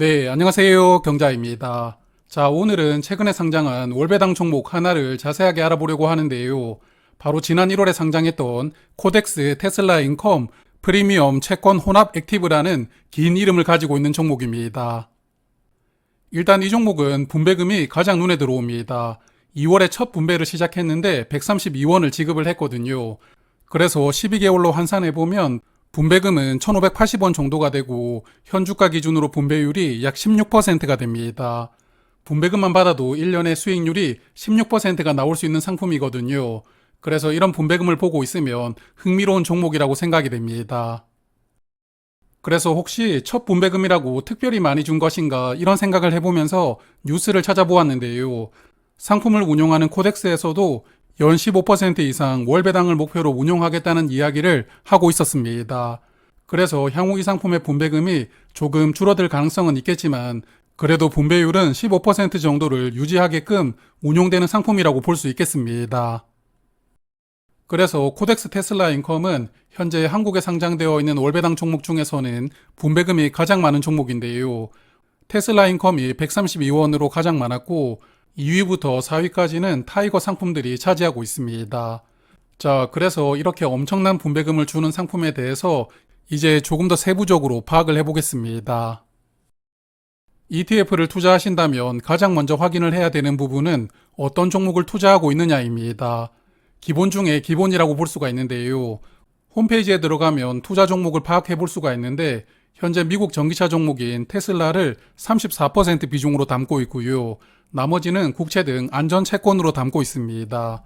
네, 안녕하세요. 경자입니다. 자, 오늘은 최근에 상장한 월배당 종목 하나를 자세하게 알아보려고 하는데요. 바로 지난 1월에 상장했던 코덱스 테슬라 인컴 프리미엄 채권 혼합 액티브라는 긴 이름을 가지고 있는 종목입니다. 일단 이 종목은 분배금이 가장 눈에 들어옵니다. 2월에 첫 분배를 시작했는데 132원을 지급을 했거든요. 그래서 12개월로 환산해보면 분배금은 1,580원 정도가 되고 현주가 기준으로 분배율이 약 16%가 됩니다. 분배금만 받아도 1년의 수익률이 16%가 나올 수 있는 상품이거든요. 그래서 이런 분배금을 보고 있으면 흥미로운 종목이라고 생각이 됩니다. 그래서 혹시 첫 분배금이라고 특별히 많이 준 것인가 이런 생각을 해보면서 뉴스를 찾아보았는데요. 상품을 운용하는 코덱스에서도 연 15% 이상 월배당을 목표로 운용하겠다는 이야기를 하고 있었습니다. 그래서 향후 이 상품의 분배금이 조금 줄어들 가능성은 있겠지만 그래도 분배율은 15% 정도를 유지하게끔 운용되는 상품이라고 볼 수 있겠습니다. 그래서 코덱스 테슬라 인컴은 현재 한국에 상장되어 있는 월배당 종목 중에서는 분배금이 가장 많은 종목인데요. 테슬라 인컴이 132원으로 가장 많았고 2위부터 4위까지는 타이거 상품들이 차지하고 있습니다. 자, 그래서 이렇게 엄청난 분배금을 주는 상품에 대해서 이제 조금 더 세부적으로 파악을 해보겠습니다. ETF를 투자하신다면 가장 먼저 확인을 해야 되는 부분은 어떤 종목을 투자하고 있느냐입니다. 기본 중에 기본이라고 볼 수가 있는데요. 홈페이지에 들어가면 투자 종목을 파악해 볼 수가 있는데 현재 미국 전기차 종목인 테슬라를 34% 비중으로 담고 있고요. 나머지는 국채 등 안전 채권으로 담고 있습니다.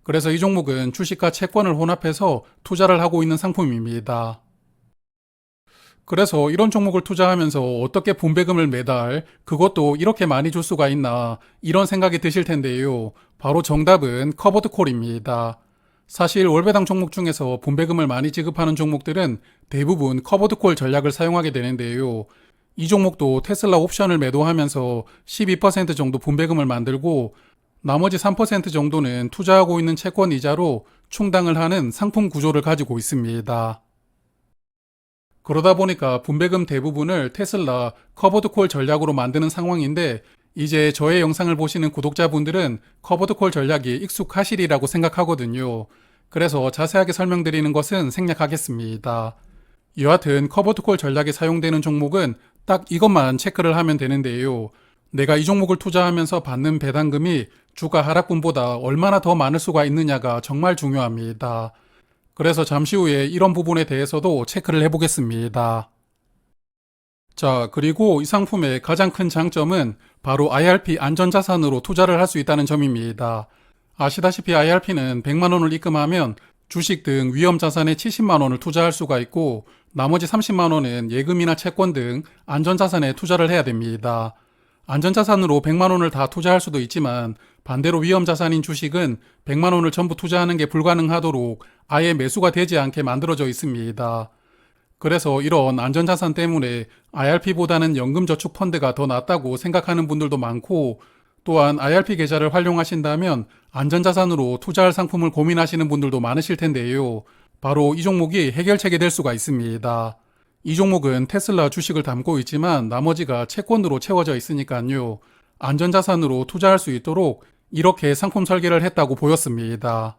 그래서 이 종목은 주식과 채권을 혼합해서 투자를 하고 있는 상품입니다. 그래서 이런 종목을 투자하면서 어떻게 분배금을 매달 그것도 이렇게 많이 줄 수가 있나 이런 생각이 드실 텐데요. 바로 정답은 커버드 콜입니다. 사실 월배당 종목 중에서 분배금을 많이 지급하는 종목들은 대부분 커버드 콜 전략을 사용하게 되는데요. 이 종목도 테슬라 옵션을 매도하면서 12% 정도 분배금을 만들고 나머지 3% 정도는 투자하고 있는 채권 이자로 충당을 하는 상품 구조를 가지고 있습니다. 그러다 보니까 분배금 대부분을 테슬라 커버드콜 전략으로 만드는 상황인데 이제 저의 영상을 보시는 구독자분들은 커버드콜 전략이 익숙하시리라고 생각하거든요. 그래서 자세하게 설명드리는 것은 생략하겠습니다. 여하튼 커버드콜 전략에 사용되는 종목은 딱 이것만 체크를 하면 되는데요. 내가 이 종목을 투자하면서 받는 배당금이 주가 하락분보다 얼마나 더 많을 수가 있느냐가 정말 중요합니다. 그래서 잠시 후에 이런 부분에 대해서도 체크를 해보겠습니다. 자, 그리고 이 상품의 가장 큰 장점은 바로 IRP 안전자산으로 투자를 할 수 있다는 점입니다. 아시다시피 IRP는 100만원을 입금하면 주식 등 위험자산에 70만원을 투자할 수가 있고 나머지 30만원은 예금이나 채권 등 안전자산에 투자를 해야 됩니다. 안전자산으로 100만원을 다 투자할 수도 있지만 반대로 위험자산인 주식은 100만원을 전부 투자하는 게 불가능하도록 아예 매수가 되지 않게 만들어져 있습니다. 그래서 이런 안전자산 때문에 IRP보다는 연금저축펀드가 더 낫다고 생각하는 분들도 많고 또한 IRP 계좌를 활용하신다면 안전자산으로 투자할 상품을 고민하시는 분들도 많으실 텐데요. 바로 이 종목이 해결책이 될 수가 있습니다. 이 종목은 테슬라 주식을 담고 있지만 나머지가 채권으로 채워져 있으니까요. 안전자산으로 투자할 수 있도록 이렇게 상품 설계를 했다고 보였습니다.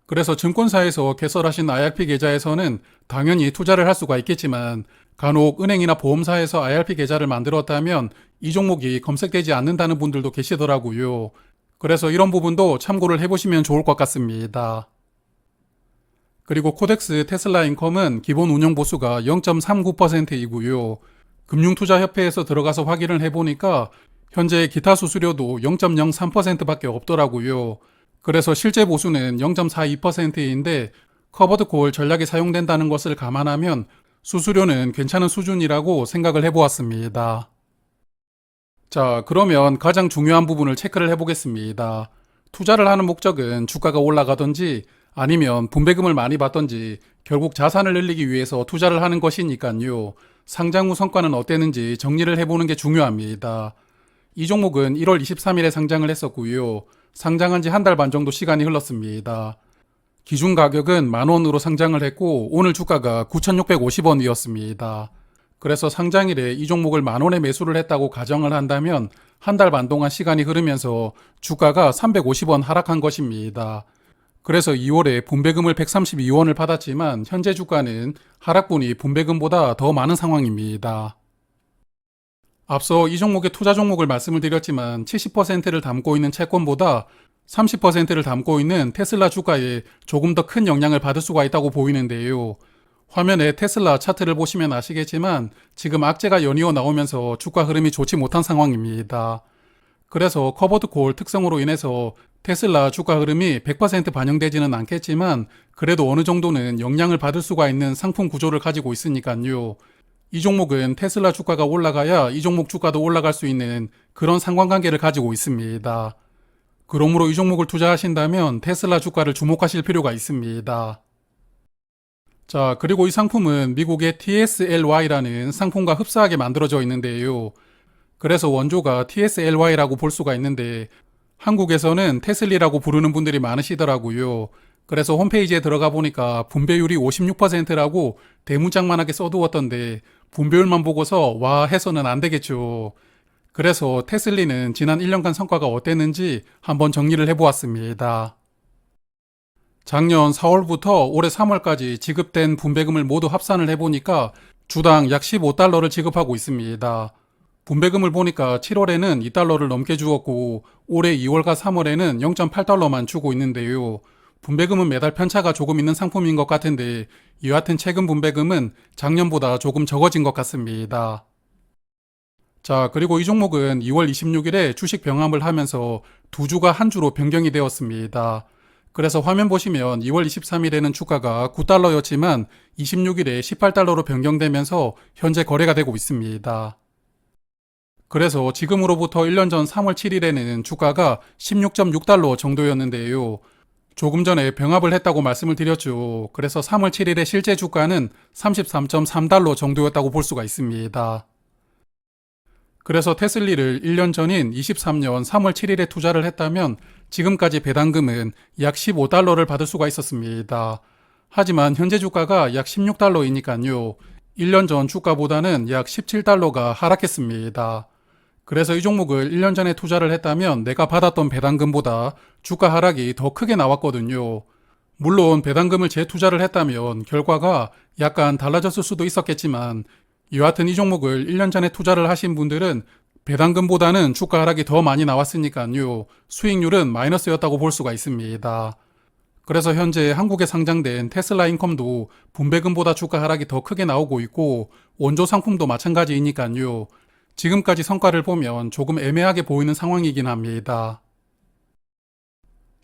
그래서 증권사에서 개설하신 IRP 계좌에서는 당연히 투자를 할 수가 있겠지만 간혹 은행이나 보험사에서 IRP 계좌를 만들었다면 이 종목이 검색되지 않는다는 분들도 계시더라고요. 그래서 이런 부분도 참고를 해보시면 좋을 것 같습니다. 그리고 코덱스 테슬라 인컴은 기본 운용 보수가 0.39%이고요. 금융투자협회에서 들어가서 확인을 해보니까 현재 기타 수수료도 0.03%밖에 없더라고요. 그래서 실제 보수는 0.42%인데 커버드콜 전략이 사용된다는 것을 감안하면 수수료는 괜찮은 수준이라고 생각을 해보았습니다. 자, 그러면 가장 중요한 부분을 체크를 해보겠습니다. 투자를 하는 목적은 주가가 올라가든지 아니면 분배금을 많이 받든지 결국 자산을 늘리기 위해서 투자를 하는 것이니까요. 상장 후 성과는 어땠는지 정리를 해보는 게 중요합니다. 이 종목은 1월 23일에 상장을 했었고요. 상장한 지 한 달 반 정도 시간이 흘렀습니다. 기준 가격은 10,000원으로 상장을 했고 오늘 주가가 9,650원이었습니다. 그래서 상장일에 이 종목을 10,000원에 매수를 했다고 가정을 한다면 한 달 반 동안 시간이 흐르면서 주가가 350원 하락한 것입니다. 그래서 2월에 분배금을 132원을 받았지만 현재 주가는 하락분이 분배금보다 더 많은 상황입니다. 앞서 이 종목의 투자 종목을 말씀을 드렸지만 70%를 담고 있는 채권보다 30%를 담고 있는 테슬라 주가에 조금 더 큰 영향을 받을 수가 있다고 보이는데요. 화면에 테슬라 차트를 보시면 아시겠지만 지금 악재가 연이어 나오면서 주가 흐름이 좋지 못한 상황입니다. 그래서 커버드 콜 특성으로 인해서 테슬라 주가 흐름이 100% 반영되지는 않겠지만 그래도 어느 정도는 영향을 받을 수가 있는 상품 구조를 가지고 있으니까요. 이 종목은 테슬라 주가가 올라가야 이 종목 주가도 올라갈 수 있는 그런 상관관계를 가지고 있습니다. 그러므로 이 종목을 투자하신다면 테슬라 주가를 주목하실 필요가 있습니다. 자, 그리고 이 상품은 미국의 TSLY라는 상품과 흡사하게 만들어져 있는데요. 그래서 원조가 TSLY라고 볼 수가 있는데 한국에서는 테슬리라고 부르는 분들이 많으시더라고요. 그래서 홈페이지에 들어가 보니까 분배율이 56%라고 대문짝만하게 써두었던데 분배율만 보고서 와 해서는 안 되겠죠. 그래서 테슬리는 지난 1년간 성과가 어땠는지 한번 정리를 해보았습니다. 작년 4월부터 올해 3월까지 지급된 분배금을 모두 합산을 해보니까 주당 약 15달러를 지급하고 있습니다. 분배금을 보니까 7월에는 2달러를 넘게 주었고 올해 2월과 3월에는 0.8달러만 주고 있는데요. 분배금은 매달 편차가 조금 있는 상품인 것 같은데 여하튼 최근 분배금은 작년보다 조금 적어진 것 같습니다. 자, 그리고 이 종목은 2월 26일에 주식 병합을 하면서 두 주가 한 주로 변경이 되었습니다. 그래서 화면 보시면 2월 23일에는 주가가 9달러였지만 26일에 18달러로 변경되면서 현재 거래가 되고 있습니다. 그래서 지금으로부터 1년 전 3월 7일에는 주가가 16.6달러 정도였는데요. 조금 전에 병합을 했다고 말씀을 드렸죠. 그래서 3월 7일의 실제 주가는 33.3달러 정도였다고 볼 수가 있습니다. 그래서 테슬리를 1년 전인 23년 3월 7일에 투자를 했다면 지금까지 배당금은 약 15달러를 받을 수가 있었습니다. 하지만 현재 주가가 약 16달러이니까요. 1년 전 주가보다는 약 17달러가 하락했습니다. 그래서 이 종목을 1년 전에 투자를 했다면 내가 받았던 배당금보다 주가 하락이 더 크게 나왔거든요. 물론 배당금을 재투자를 했다면 결과가 약간 달라졌을 수도 있었겠지만 여하튼 이 종목을 1년 전에 투자를 하신 분들은 배당금보다는 주가 하락이 더 많이 나왔으니까요. 수익률은 마이너스였다고 볼 수가 있습니다. 그래서 현재 한국에 상장된 테슬라 인컴도 분배금보다 주가 하락이 더 크게 나오고 있고 원조 상품도 마찬가지이니까요. 지금까지 성과를 보면 조금 애매하게 보이는 상황이긴 합니다.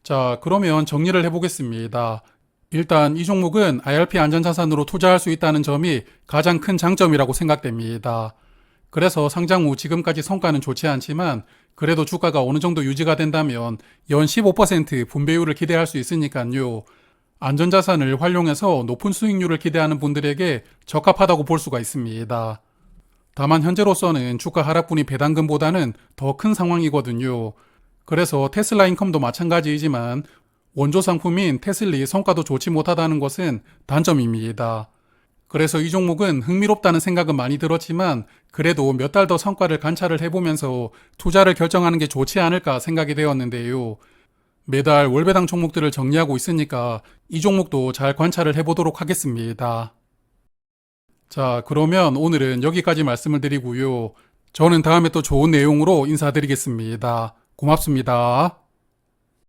자, 그러면 정리를 해보겠습니다. 일단 이 종목은 IRP 안전자산으로 투자할 수 있다는 점이 가장 큰 장점이라고 생각됩니다. 그래서 상장 후 지금까지 성과는 좋지 않지만 그래도 주가가 어느 정도 유지가 된다면 연 15% 분배율을 기대할 수 있으니까요. 안전자산을 활용해서 높은 수익률을 기대하는 분들에게 적합하다고 볼 수가 있습니다. 다만 현재로서는 주가 하락분이 배당금보다는 더 큰 상황이거든요. 그래서 테슬라 인컴도 마찬가지이지만 원조 상품인 테슬리 성과도 좋지 못하다는 것은 단점입니다. 그래서 이 종목은 흥미롭다는 생각은 많이 들었지만 그래도 몇 달 더 성과를 관찰을 해보면서 투자를 결정하는 게 좋지 않을까 생각이 되었는데요. 매달 월배당 종목들을 정리하고 있으니까 이 종목도 잘 관찰을 해보도록 하겠습니다. 자, 그러면 오늘은 여기까지 말씀을 드리고요. 저는 다음에 또 좋은 내용으로 인사드리겠습니다. 고맙습니다.